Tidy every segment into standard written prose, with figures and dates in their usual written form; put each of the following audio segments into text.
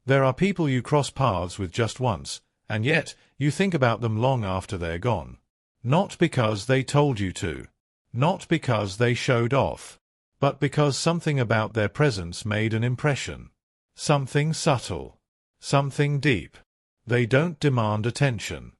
There are people you cross paths with just once, and yet you think about them long after they're gone. Not because they told you to. Not because they showed off. But because something about their presence made an impression. Something subtle. Something deep. They don't demand attention.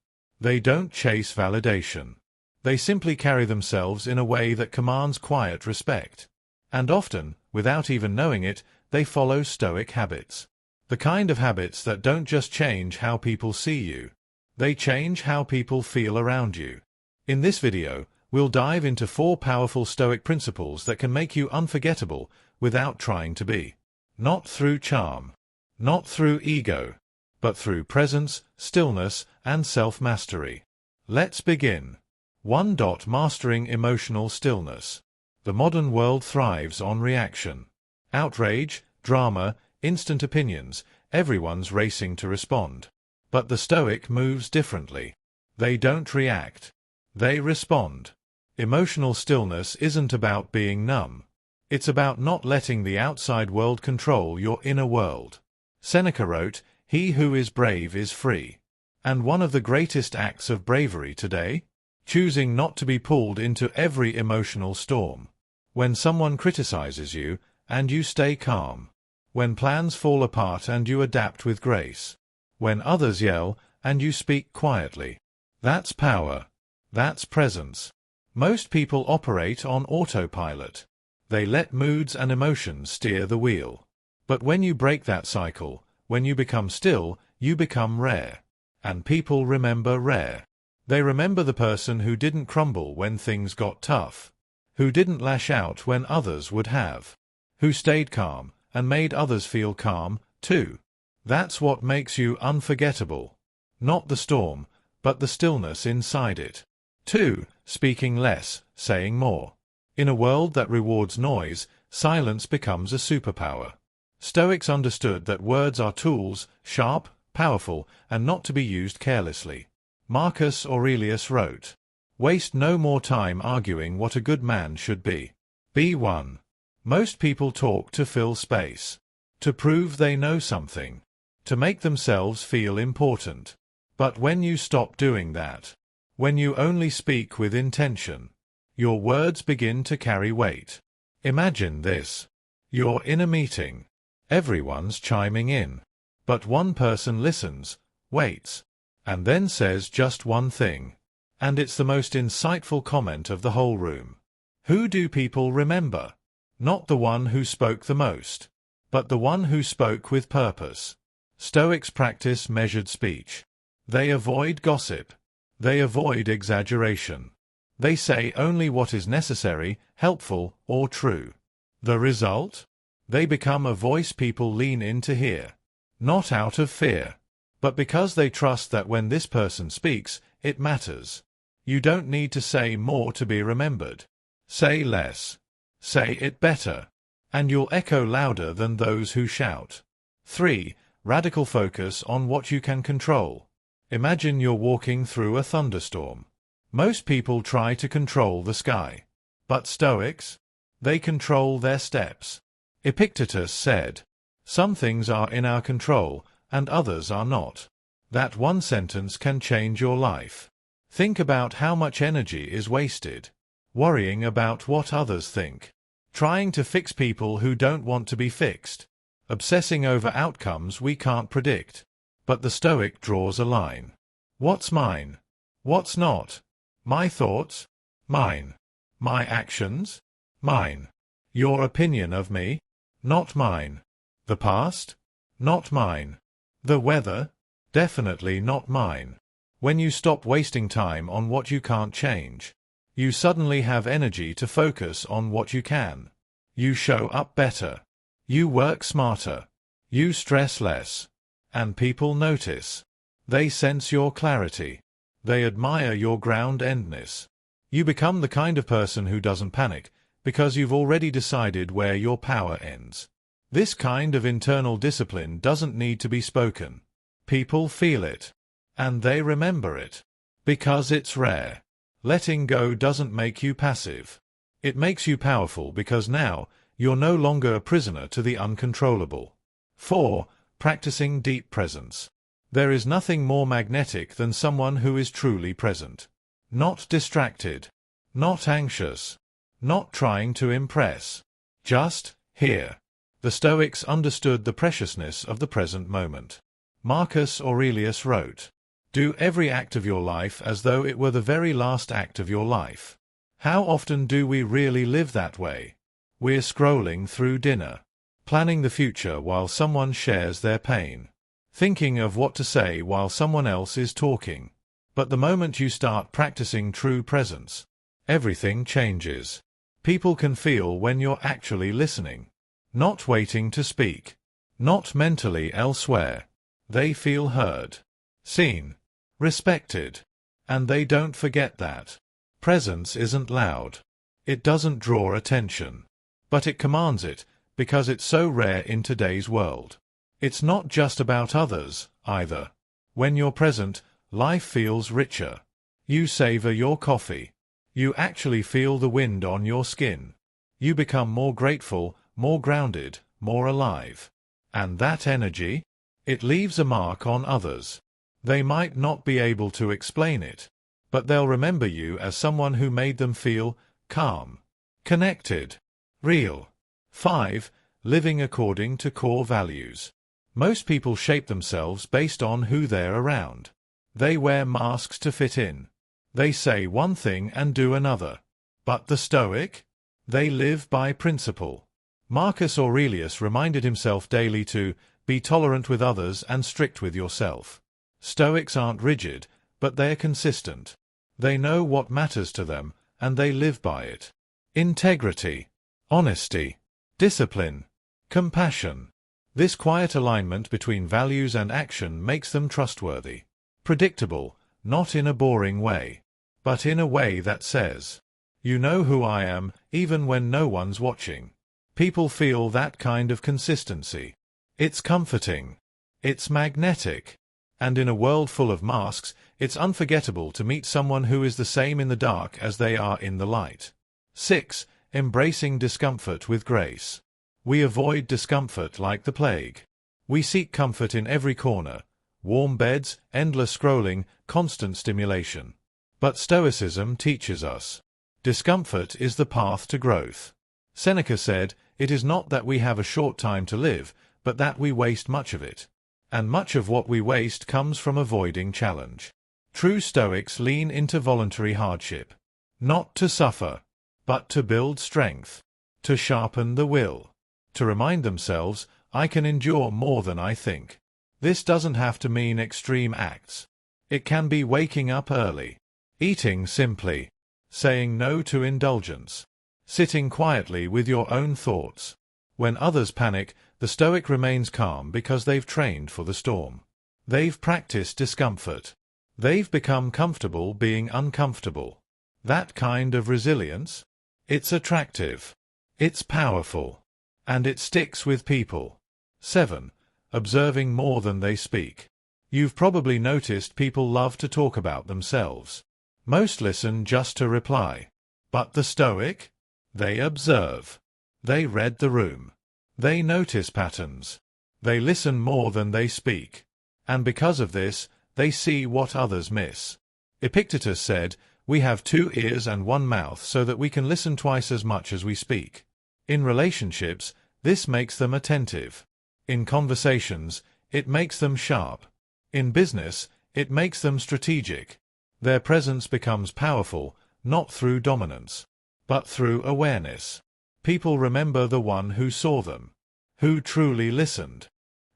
They don't chase validation. They simply carry themselves in a way that commands quiet respect. And often, without even knowing it, they follow Stoic habits. The kind of habits that don't just change how people see you. They change how people feel around you. In this video, we'll dive into 4 powerful Stoic principles that can make you unforgettable without trying to be. Not through charm. Not through ego. But through presence, stillness, and self-mastery. Let's begin. 1. Mastering emotional stillness. The modern world thrives on reaction. Outrage, drama, instant opinions, everyone's racing to respond. But the Stoic moves differently. They don't react. They respond. Emotional stillness isn't about being numb. It's about not letting the outside world control your inner world. Seneca wrote, "He who is brave is free." And one of the greatest acts of bravery today? Choosing not to be pulled into every emotional storm. When someone criticizes you, and you stay calm. When plans fall apart and you adapt with grace. When others yell, and you speak quietly. That's power. That's presence. Most people operate on autopilot. They let moods and emotions steer the wheel. But when you break that cycle, when you become still, you become rare. And people remember rare. They remember the person who didn't crumble when things got tough. Who didn't lash out when others would have. Who stayed calm, and made others feel calm, too. That's what makes you unforgettable. Not the storm, but the stillness inside it. 2. Speaking less, saying more. In a world that rewards noise, silence becomes a superpower. Stoics understood that words are tools, sharp, powerful, and not to be used carelessly. Marcus Aurelius wrote, "Waste no more time arguing what a good man should be." B1. Most people talk to fill space. To prove they know something. To make themselves feel important. But when you stop doing that, when you only speak with intention, your words begin to carry weight. Imagine this. You're in a meeting. Everyone's chiming in. But one person listens, waits, and then says just one thing. And it's the most insightful comment of the whole room. Who do people remember? Not the one who spoke the most, but the one who spoke with purpose. Stoics practice measured speech. They avoid gossip. They avoid exaggeration. They say only what is necessary, helpful, or true. The result? They become a voice people lean in to hear. Not out of fear, but because they trust that when this person speaks, it matters. You don't need to say more to be remembered. Say less. Say it better. And you'll echo louder than those who shout. 3. Radical focus on what you can control. Imagine you're walking through a thunderstorm. Most people try to control the sky. But Stoics? They control their steps. Epictetus said, "Some things are in our control, and others are not." That one sentence can change your life. Think about how much energy is wasted. Worrying about what others think. Trying to fix people who don't want to be fixed. Obsessing over outcomes we can't predict. But the Stoic draws a line. What's mine? What's not? My thoughts? Mine. My actions? Mine. Your opinion of me? Not mine. The past? Not mine. The weather? Definitely not mine. When you stop wasting time on what you can't change, you suddenly have energy to focus on what you can. You show up better. You work smarter. You stress less. And people notice. They sense your clarity. They admire your ground-endness. You become the kind of person who doesn't panic, because you've already decided where your power ends. This kind of internal discipline doesn't need to be spoken. People feel it. And they remember it. Because it's rare. Letting go doesn't make you passive. It makes you powerful because now, you're no longer a prisoner to the uncontrollable. 4. practicing deep presence. There is nothing more magnetic than someone who is truly present. Not distracted. Not anxious. Not trying to impress. Just here. The Stoics understood the preciousness of the present moment. Marcus Aurelius wrote, "Do every act of your life as though it were the very last act of your life." How often do we really live that way? We're scrolling through dinner, planning the future while someone shares their pain, thinking of what to say while someone else is talking. But the moment you start practicing true presence, everything changes. People can feel when you're actually listening, not waiting to speak, not mentally elsewhere. They feel heard, seen, respected, and they don't forget that. Presence isn't loud. It doesn't draw attention, but it commands it because it's so rare in today's world. It's not just about others, either. When you're present, life feels richer. You savor your coffee. You actually feel the wind on your skin. You become more grateful, more grounded, more alive. And that energy? It leaves a mark on others. They might not be able to explain it, but they'll remember you as someone who made them feel calm, connected, real. 5. Living according to core values. Most people shape themselves based on who they're around. They wear masks to fit in. They say one thing and do another. But the Stoic? They live by principle. Marcus Aurelius reminded himself daily to be tolerant with others and strict with yourself. Stoics aren't rigid, but they're consistent. They know what matters to them, and they live by it. Integrity, honesty, discipline, compassion. This quiet alignment between values and action makes them trustworthy. Predictable, not in a boring way, but in a way that says, "You know who I am, even when no one's watching." People feel that kind of consistency. It's comforting. It's magnetic. And in a world full of masks, it's unforgettable to meet someone who is the same in the dark as they are in the light. 6. Embracing discomfort with grace. We avoid discomfort like the plague. We seek comfort in every corner. Warm beds, endless scrolling, constant stimulation. But Stoicism teaches us, discomfort is the path to growth. Seneca said, "It is not that we have a short time to live, but that we waste much of it." And much of what we waste comes from avoiding challenge. True Stoics lean into voluntary hardship. Not to suffer, but to build strength. To sharpen the will. To remind themselves, I can endure more than I think. This doesn't have to mean extreme acts. It can be waking up early, eating simply, saying no to indulgence, sitting quietly with your own thoughts. When others panic, the Stoic remains calm because they've trained for the storm. They've practiced discomfort. They've become comfortable being uncomfortable. That kind of resilience? It's attractive. It's powerful. And it sticks with people. 7. Observing more than they speak. You've probably noticed people love to talk about themselves. Most listen just to reply. But the Stoic? They observe. They read the room. They notice patterns. They listen more than they speak. And because of this, they see what others miss. Epictetus said, "We have 2 ears and 1 mouth so that we can listen twice as much as we speak." In relationships, this makes them attentive. In conversations, it makes them sharp. In business, it makes them strategic. Their presence becomes powerful, not through dominance, but through awareness. People remember the one who saw them, who truly listened,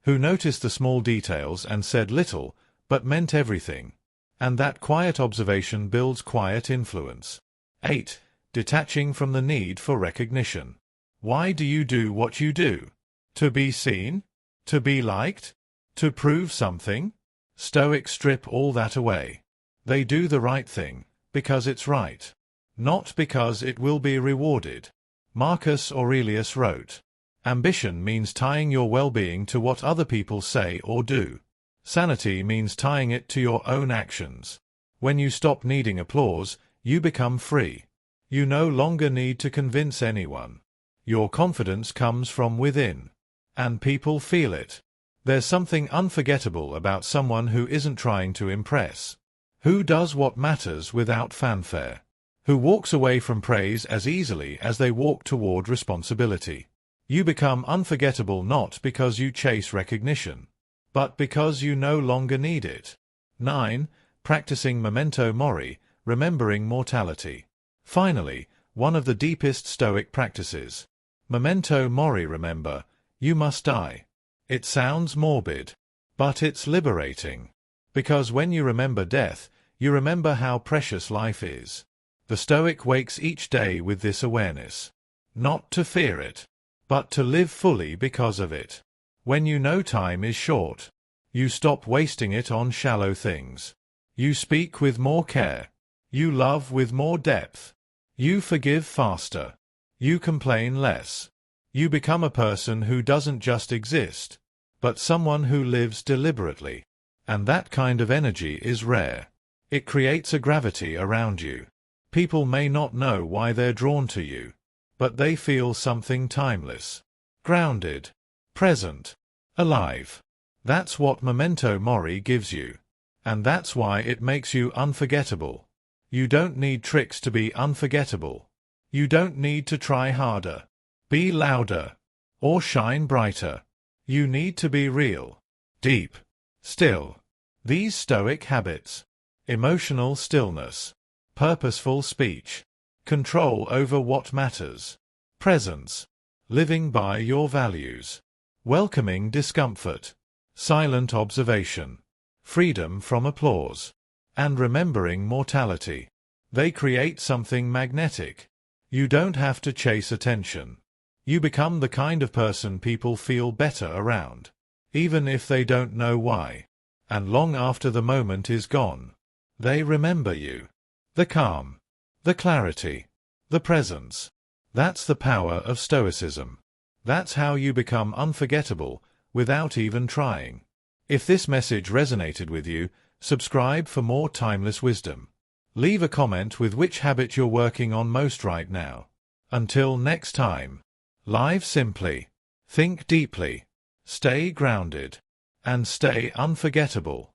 who noticed the small details and said little, but meant everything. And that quiet observation builds quiet influence. 8. Detaching from the need for recognition. Why do you do what you do? To be seen? To be liked? To prove something? Stoics strip all that away. They do the right thing, because it's right, not because it will be rewarded. Marcus Aurelius wrote, "Ambition means tying your well-being to what other people say or do. Sanity means tying it to your own actions. When you stop needing applause, you become free. You no longer need to convince anyone. Your confidence comes from within. And people feel it. There's something unforgettable about someone who isn't trying to impress, who does what matters without fanfare, who walks away from praise as easily as they walk toward responsibility. You become unforgettable not because you chase recognition, but because you no longer need it. 9. Practicing Memento Mori, remembering mortality. Finally, one of the deepest Stoic practices. Memento Mori, remember, you must die. It sounds morbid, but it's liberating. Because when you remember death, you remember how precious life is. The Stoic wakes each day with this awareness. Not to fear it, but to live fully because of it. When you know time is short, you stop wasting it on shallow things. You speak with more care. You love with more depth. You forgive faster. You complain less. You become a person who doesn't just exist, but someone who lives deliberately. And that kind of energy is rare. It creates a gravity around you. People may not know why they're drawn to you, but they feel something timeless, grounded, present, alive. That's what Memento Mori gives you. And that's why it makes you unforgettable. You don't need tricks to be unforgettable. You don't need to try harder, be louder, or shine brighter. You need to be real, deep, still. These Stoic habits: emotional stillness, purposeful speech, control over what matters, presence, living by your values, welcoming discomfort, silent observation, freedom from applause, and remembering mortality. They create something magnetic. You don't have to chase attention. You become the kind of person people feel better around, even if they don't know why. And long after the moment is gone, they remember you. The calm, the clarity, the presence. That's the power of Stoicism. That's how you become unforgettable without even trying. If this message resonated with you, subscribe for more timeless wisdom. Leave a comment with which habit you're working on most right now. Until next time, live simply, think deeply, stay grounded, and stay unforgettable.